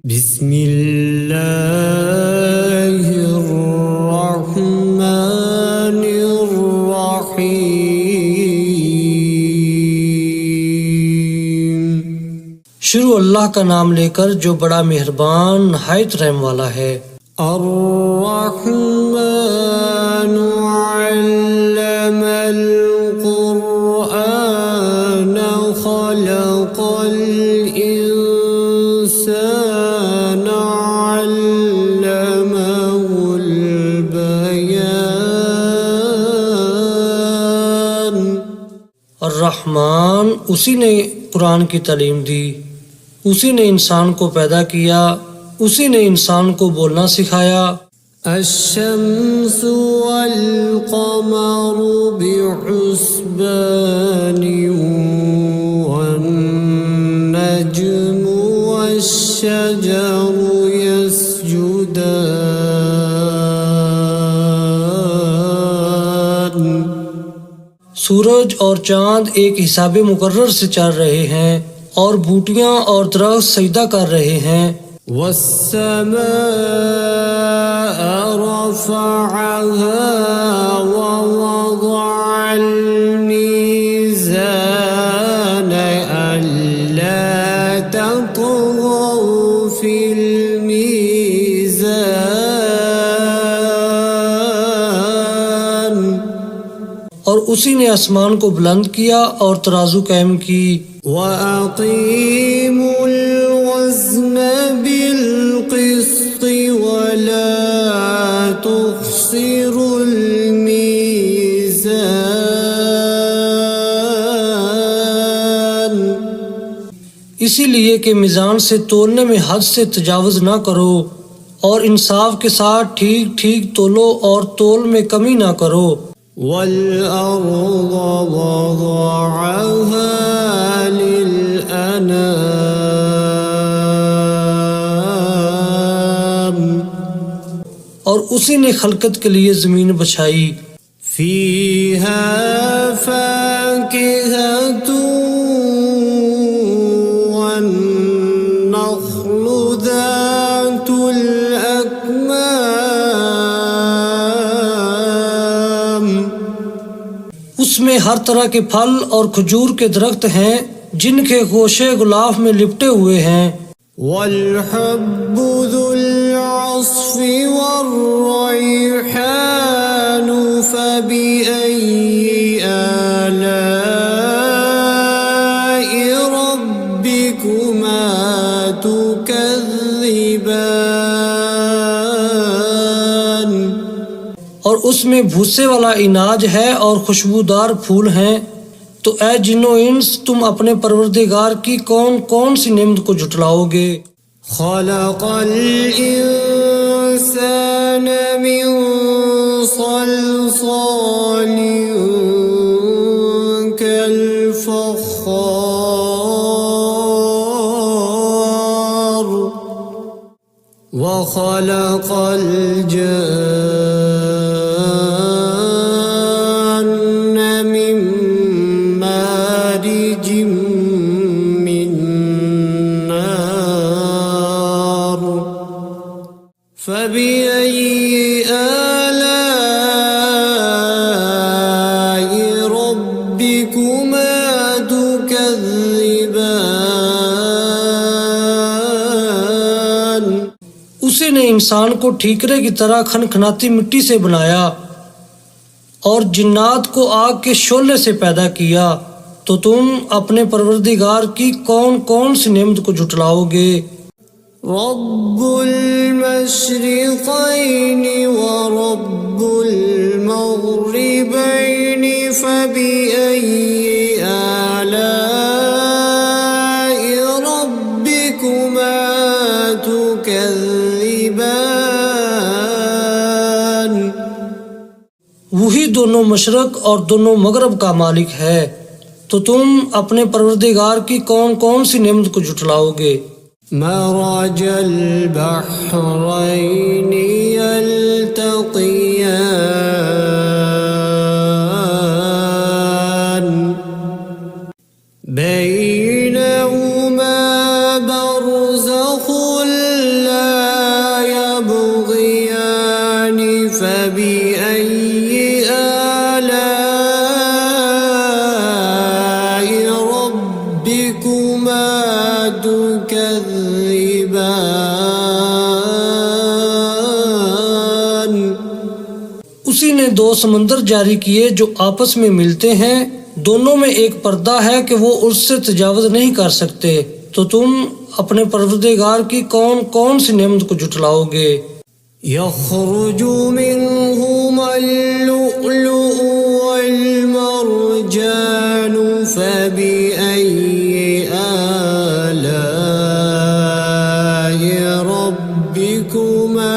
बिस्मिल्लाहिर्रहमानिर्रहीम। शुरू अल्लाह का नाम लेकर जो बड़ा मेहरबान नहायत रहम वाला है। अर्रहमानु अल्लमल कुरआन खलक़ल इंसान अल्लमहुल बयान। अर्रहमान उसी ने कुरान की तालीम दी, उसी ने इंसान को पैदा किया, उसी ने इंसान को बोलना सिखाया। अश्शम्सु वल क़मरु बिहुस्बानि वन नज्मु वश्शजरु यस्जुदान। सूरज और चांद एक हिसाबे मुकर्रर से चल रहे हैं और बूटियां और दरख्त सजदा कर रहे हैं। वस्समाअ रफ़अहा व वज़अल मीज़ान अल्ला ततग़ौ फ़िल मीज़ान। और उसी ने आसमान को बुलंद किया और तराजू कायम की। वअक़ीमुल वज़्न बिल क़िस्ति वला तुख़्सिरुल मीज़ान। इसीलिए कि मीज़ान से तोलने में हद से तजावुज़ ना करो और इंसाफ के साथ ठीक ठीक तोलो और तोल में कमी ना करो। वल-अर्ज़ वज़अहा लिल-अनाम। और उसी ने खलकत के लिए ज़मीन बछाई। फ़ीहा फ़ाकिहतुन वन्नख़्लु ज़ातुल अकमाम। उसमें हर तरह के फल और खजूर के दरख्त हैं जिनके गोशे गुलाफ में लिपटे हुए हैं। वल-हब्बु ज़ुल-अस्फ़ि वर्रैहानु फ़बिअय्यि आलाइ रब्बिकुमा तुकज़्ज़िबान। और उसमें भूसे वाला इनाज है और खुशबूदार फूल हैं। तो ऐ जिन्नो इंस तुम अपने परवरदिगार की कौन कौन सी नेमत को झुटलाओगे। खलक़ल इंसान मिन सल्सालिन कल फ़ख़्ख़ार व खलक़ल जन्न मिन मारिजिम मिन नार फ़बिअय्यि आलाइ रब्बिकुमा तुकज़्ज़िबान। उसी ने इंसान को ठीकरे की तरह खनखनाती मिट्टी से बनाया और जिन्नात को आग के शोले से पैदा किया। तो तुम अपने परवरदिगार की कौन कौन सी नेमत को झुटलाओगे। रब्बुल मशरिक़ैनि व रब्बुल मग़रिबैनि फ़बिअय्यि आलाइ रब्बिकुमा तुकज़्ज़िबान। वही दोनों मशरक और दोनों मगरब का मालिक है। तो तुम अपने परवरदिगार की कौन कौन सी नेमत को झुटलाओगे। मरजल बहरैनि यल्तक़ियान बैनहुमा बरज़ख़ुल उसी ने दो समंदर जारी किए जो आपस में मिलते हैं, दोनों में एक पर्दा है कि वो उससे तजावुज नहीं कर सकते। तो तुम अपने परवरदिगार की कौन कौन सी नेमत को जुटलाओगे। यख़रुजु मिन्हुमल लुअलुअ वल मरजानु फबिअय्यि आलाइ रब्बिकुमा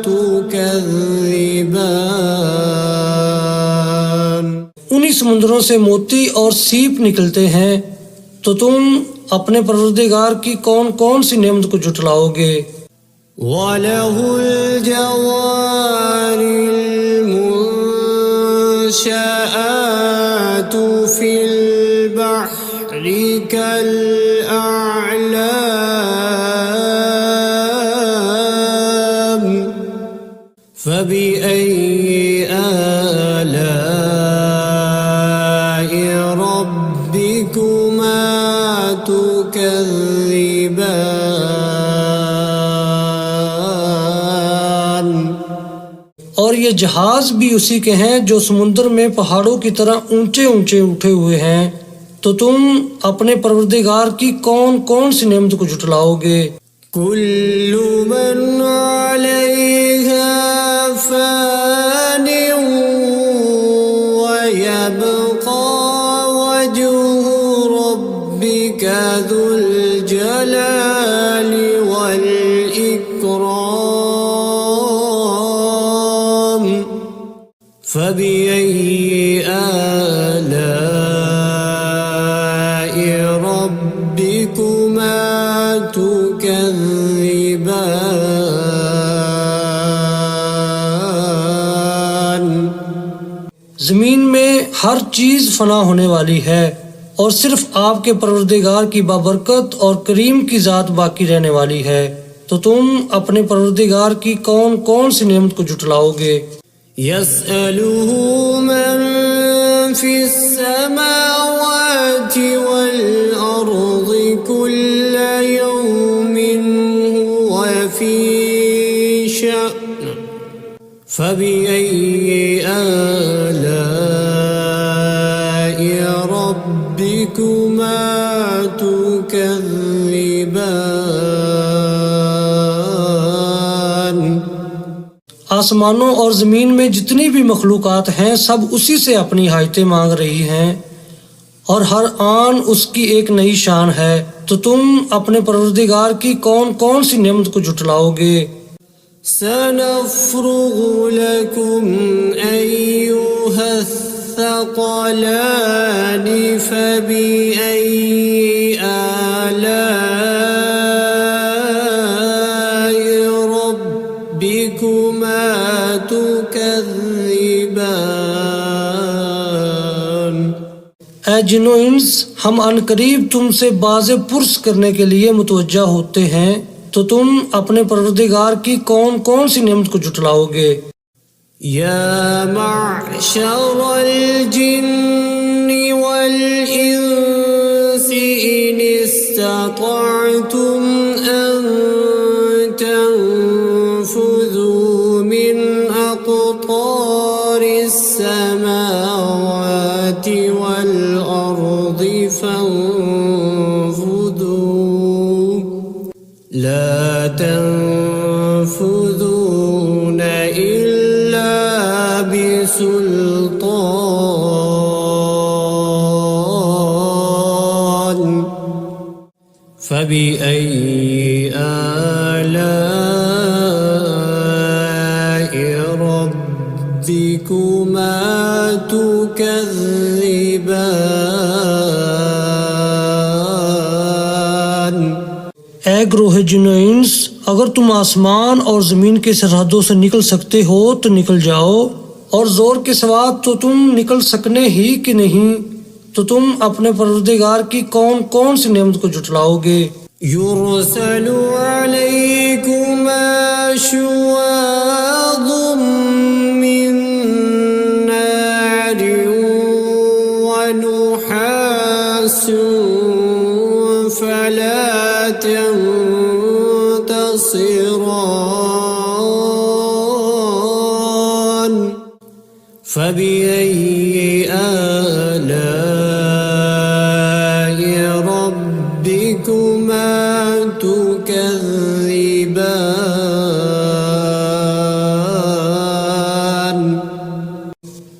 तुकज़्ज़िबान। उन्हीं समुद्रों से मोती और सीप निकलते हैं, तो तुम अपने परवरदिगार की कौन कौन सी नेमत को जुटलाओगे। वलहुल जवारिल मुंशआतु फिल बहरि कल अअलाम फबिअय्यि आलाइ रब्बिकुमा तुकज़्ज़िबान। और ये जहाज भी उसी के हैं जो समुद्र में पहाड़ों की तरह ऊंचे ऊंचे उठे हुए हैं। तो तुम अपने परवरदिगार की कौन कौन सी नेमत को जुटलाओगे। कुल्लु मन अलैहा फ़ानिन व यबक़ा वजहु रब्बिका ज़ुल जलालि वल इकराम फबिअय्यि आलाइ रब्बिकुमा तुकज़्ज़िबान। जमीन में हर चीज फना होने वाली है और सिर्फ आपके परवरदिगार की बाबरकत और करीम की जात बाकी रहने वाली है। तो तुम अपने परवरदिगार की कौन कौन सी नेमत को जुटलाओगे। यसअलुहु मन फिस्समावाति वल अर्ज़ि कुल्ल यौमिन हुव फी शअन फबिअय्यि आलाइ रब्बिकुमा तुकज़्ज़िबान। आसमानों और जमीन में जितनी भी मखलूकात हैं सब उसी से अपनी हाजतें मांग रही हैं और हर आन उसकी एक नई शान है। तो तुम अपने परवरदिगार की कौन कौन सी नेमत को जुटलाओगे। सनफ़्रुगु लकुम अय्युहस्सक़लानि फबिअय्यि आलाइ रब्बिकुमा तुकज़्ज़िबान। ऐ जिन्नो इंस, हम अनकरीब तुमसे बाज़े पुरस करने के लिए मुतवज्जा होते हैं। तो तुम अपने परवरदिगार की कौन कौन सी नेमत को जुटलाओगे। या मअशरल जिन्नि वल इंसि इन इस्ततअतुम अन तंफुज़ू मिन अक़तारिस समावाति वल अर्ज़ि फंफुज़ू ला तंफुज़ून इल्ला बिसुल्तान फबिअय्यि आलाइ रब्बिकुमा तुकज़्ज़िबान। ऐ ग्रोह जिन्नो इंस, अगर तुम आसमान और जमीन की सरहदों से निकल सकते हो तो निकल जाओ, और जोर के सिवा तो तुम निकल सकने ही कि नहीं। तो तुम अपने परवरदिगार की कौन कौन सी नेमत को जुटलाओगे। युरसलु अलैकुमा शुवाज़ुम मिन नारिन व नुहासुन फला तंफुज़ून تبصران فبأي آلاء ربكما تكذبان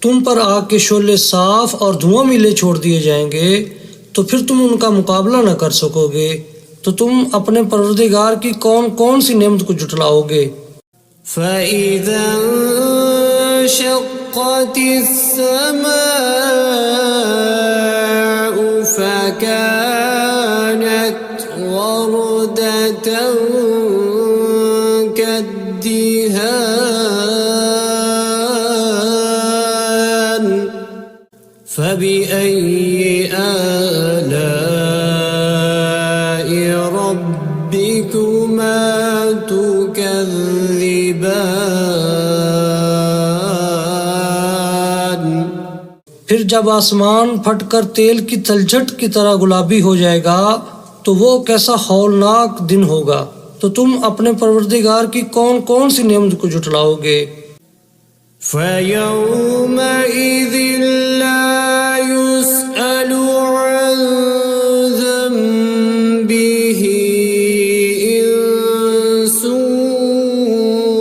तुम पर आग के शोले साफ और धुआं मिले छोड़ दिए जाएंगे तो फिर तुम उनका मुकाबला न कर सकोगे। तो तुम अपने परवरदिगार की कौन कौन सी नेमत को जुटलाओगे। فإذا انشقت السماء فكانت وردة كالدهان فبأي آلاء ربكما تكذبان फिर जब आसमान फटकर तेल की तलछट की तरह गुलाबी हो जाएगा तो वो कैसा हौलनाक दिन होगा। तो तुम अपने परवरदिगार की कौन कौन सी नेमत को जुटलाओगे। فيومئذ لا يسأل عن ذنبه إنس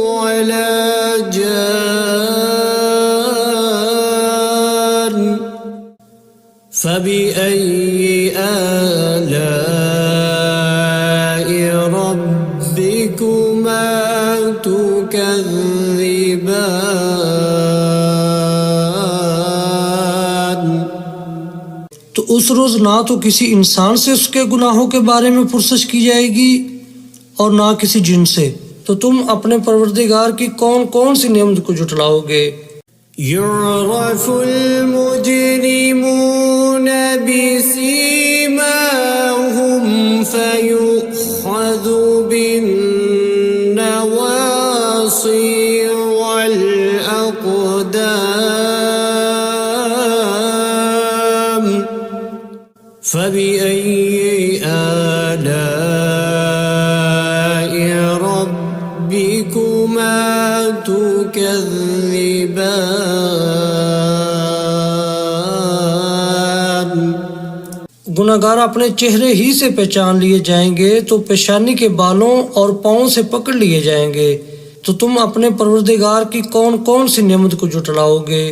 ولا جان فبأي آلاء ربكما تكذبان तो उस रोज ना तो किसी इंसान से उसके गुनाहों के बारे में पुरसश की जाएगी और ना किसी जिन से। तो तुम अपने परवरदिगार की कौन कौन सी नेमत को जुटलाओगे। يعرف المجرمون بسيماهم فيؤخذ بالنواصي والأقدام فبأي آلاء ربكما تكذبان गुनाहगार अपने चेहरे ही से पहचान लिए जाएंगे तो पेशानी के बालों और पाँव से पकड़ लिए जाएंगे। तो तुम अपने परवरदिगार की कौन कौन सी नेमत को जुटलाओगे।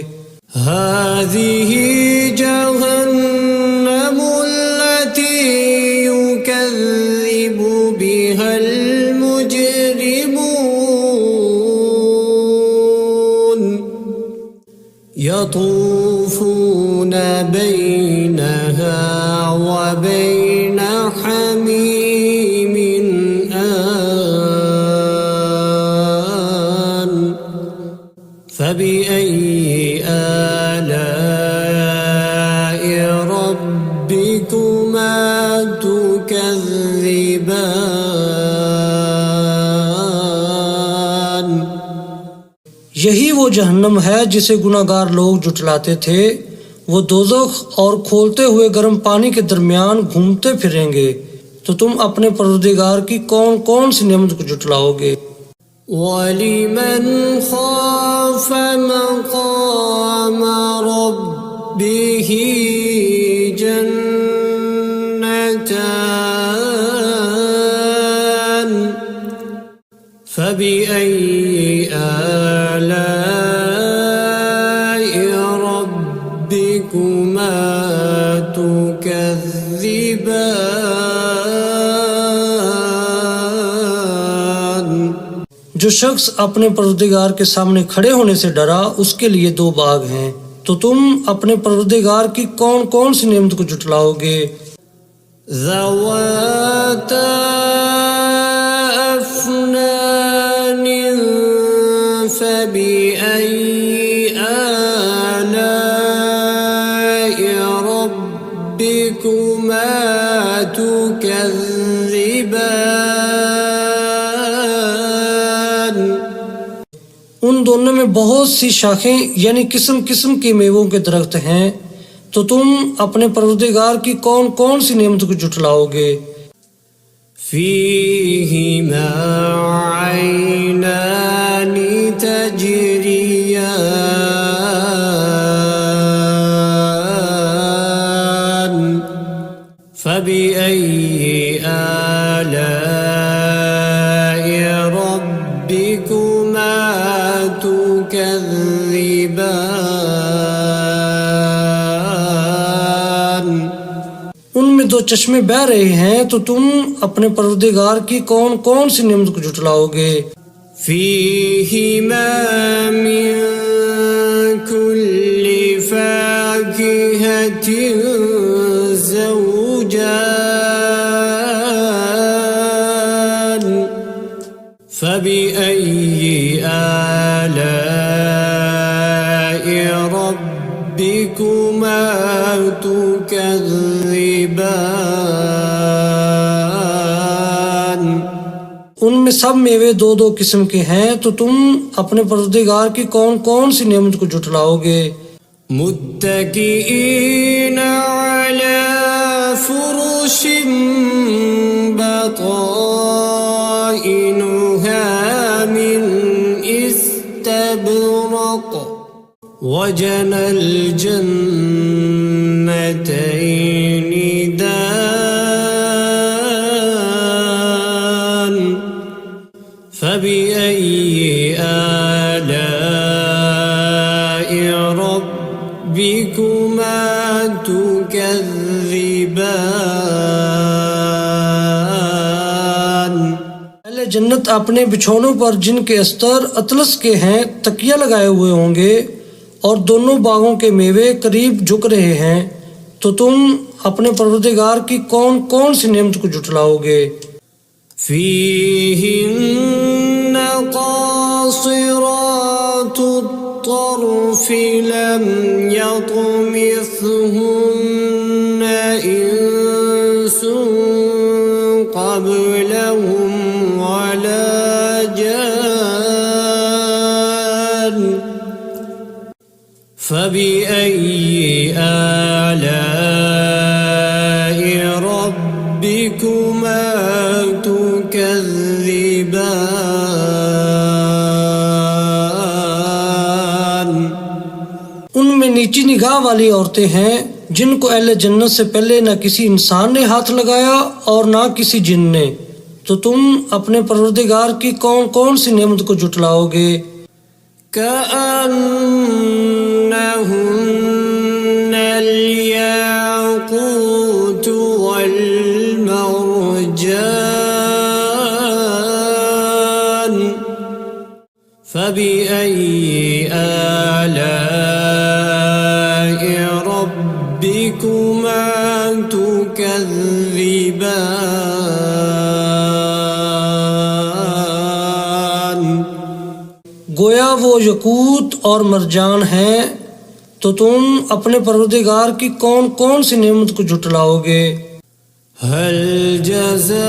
هذه جهنم التي يكذب بها المجرمون يطوفون بينها وبين حميم آن فبأي آلاء ربكما تكذبان यही वो जहन्नम है जिसे गुनाहगार लोग जुटलाते थे। वो दोज़ख और खोलते हुए गर्म पानी के दरमियान घूमते फिरेंगे। तो तुम अपने परवरदिगार की कौन कौन सी नेमत को जुटलाओगे। ولمن خاف مقام ربه جنتان فبأي آلاء ربكما تكذبان जो शख्स अपने परवरदिगार के सामने खड़े होने से डरा उसके लिए दो बाग हैं। तो तुम अपने परवरदिगार की कौन कौन सी नेमत को जुटलाओगे। ذواتا أفنان فبأي آلاء ربكما تكذبان उन दोनों में बहुत सी शाखें यानी किस्म किस्म के मेवों के दरख्त हैं। तो तुम अपने परवरदिगार की कौन कौन सी नेमत को जुटलाओगे। فيهما عينان تجريان فبأي آلاء ربكما تكذبان उनमें दो चश्मे बह रहे हैं, तो तुम अपने परवरदिगार की कौन कौन सी नेमत को झुटलाओगे। فيهما من كل فاكهة زوجان فبأي آلاء ربكما تكذبان उनमें सब मेवे दो दो किस्म के हैं, तो तुम अपने परवरदिगार की कौन कौन सी नेमत को झुटलाओगे। متكئين على فرش بطائنها من استبرق وجنى الجنتين دان فبأي آلاء ربكما تكذبان पहले जन्नत अपने बिछौनों पर जिनके अस्तर अतलस के हैं तकिया लगाए हुए होंगे और दोनों बागों के मेवे करीब झुक रहे हैं, तो तुम अपने परवरदिगार की कौन कौन सी नेमत को झुटलाओगे। فيهن قاصرات الطرف لم يطمثهن إنس قبلهم ولا جان فبأي آلاء ربكما تكذبان उनमें नीची निगाह वाली औरतें हैं जिनको अहले जन्नत से पहले न किसी इंसान ने हाथ लगाया और ना किसी जिन ने, तो तुम अपने परवरदिगार की कौन कौन सी नेमत को झुटलाओगे। كأنهن الياقوت والمرجان فبأي آلاء ربكما تكذبان गोया वो यकूत और मरजान हैं, तो तुम अपने परवरदिगार की कौन कौन सी नेमत को झुटलाओगे। هل جزاء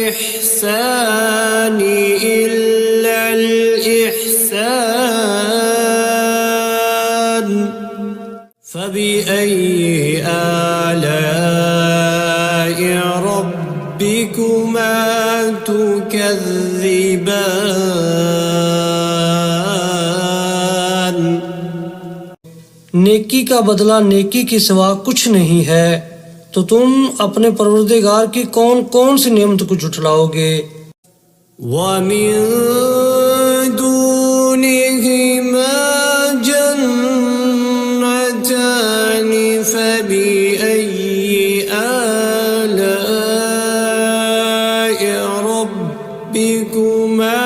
الإحسان إلا الإحسان فبأي آلاء ربكما تكذبان नेकी का बदला नेकी के सिवा कुछ नहीं है, तो तुम अपने परवरदिगार की कौन कौन सी नेमत को झुटलाओगे। ومن دونهما جنتان فبأي آلاء ربكما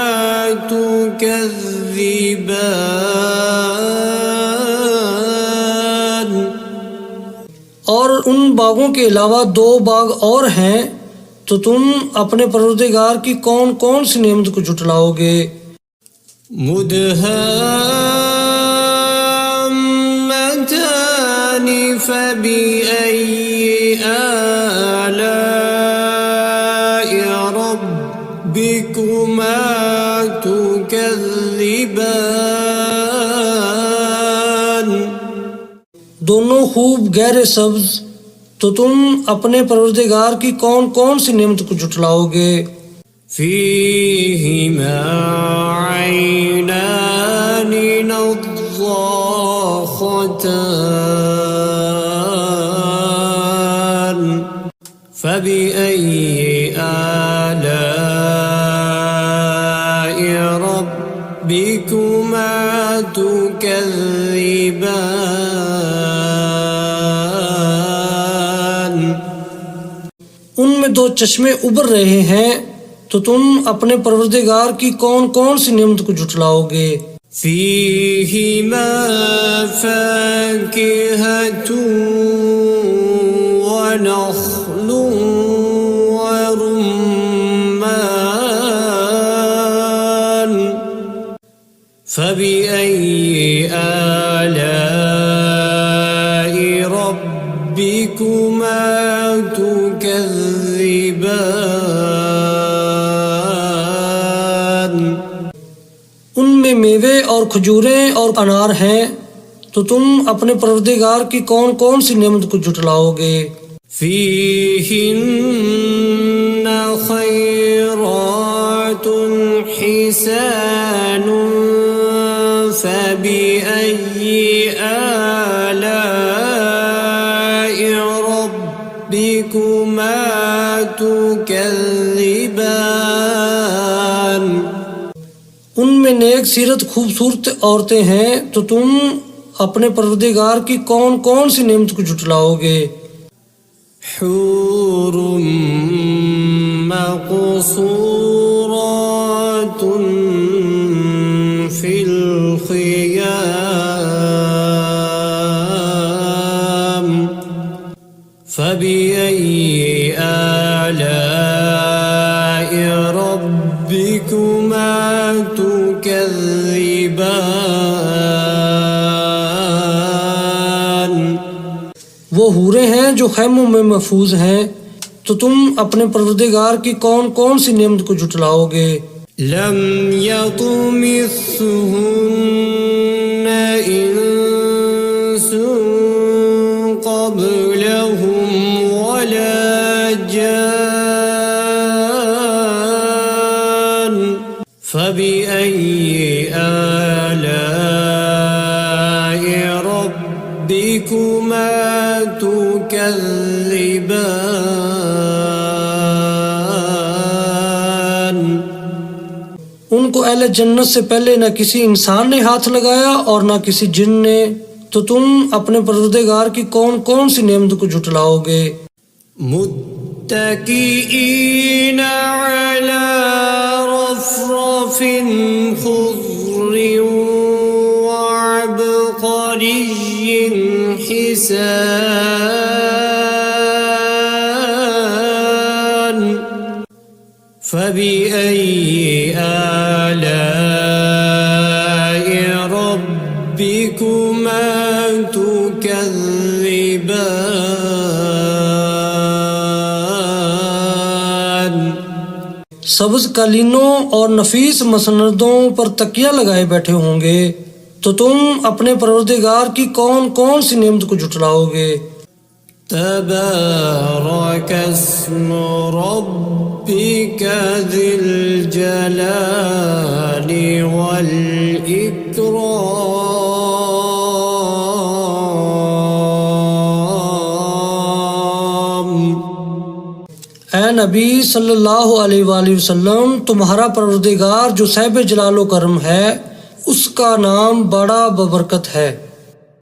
تكذبان और उन बागों के अलावा दो बाग और हैं, तो तुम अपने परवरदिगार की कौन कौन सी नेमत को झुटलाओगे। مدهامتان فبأي آلاء ربكما تكذبان दोनों खूब गहरे सब्ज, तो तुम अपने परवरदिगार की कौन कौन सी नेमत को जुटलाओगे। فيهما عينان نضاختان فبأي آلاء ربكما تكذبان। उनमें दो चश्मे उबर रहे हैं, तो तुम अपने परवरदिगार की कौन कौन सी नेमत को जुटलाओगे। فيهما فاكهة ونخل ورمان فبأي آلاء ربكما تكذبان। उनमें मेवे और खजूरें और अनार हैं, तो तुम अपने परवरदिगार की कौन कौन सी नेमत को जुटलाओगे। فيهن خيرات حسان فبأي آلاء ربكما تكذبان। उनमें नेक सीरत खूबसूरत औरतें हैं, तो तुम अपने परवरदिगार की कौन कौन सी नेमत को जुटलाओगे। حور مقصورات في الخيام فبأي آلاء ربكما تكذبان। वो हूरें हैं जो खैमों में महफूज हैं, तो तुम अपने परवरदिगार की कौन कौन सी नेमत को जुटलाओगे। لم يطمثهن إنس قبلهم ولا جان فبأي آلاء ربكما تكذبان। उनको अहले जन्नत से पहले न किसी इंसान ने हाथ लगाया और न किसी जिन ने, तो तुम अपने परवरदिगार की कौन कौन सी नेमत को जुटलाओगे। मुत्तकीईन अला रफ़रफ़िन ख़ुज़्र वअबक़रिय्यिन हिसान فبأي آلاء ربكما تكذبان। सब्ज कालीनों और नफीस मसनदों पर तकिया लगाए बैठे होंगे, तो तुम अपने परवरदिगार की कौन कौन सी नेमत को जुटलाओगे। تبارك اسم ربك ذي الجلال والإكرام। ऐ नबी सल्लल्लाहु अलैहि वसल्लम, तुम्हारा परवरदिगार जो साहिब जलालो करम है, उसका नाम बड़ा बबरकत है।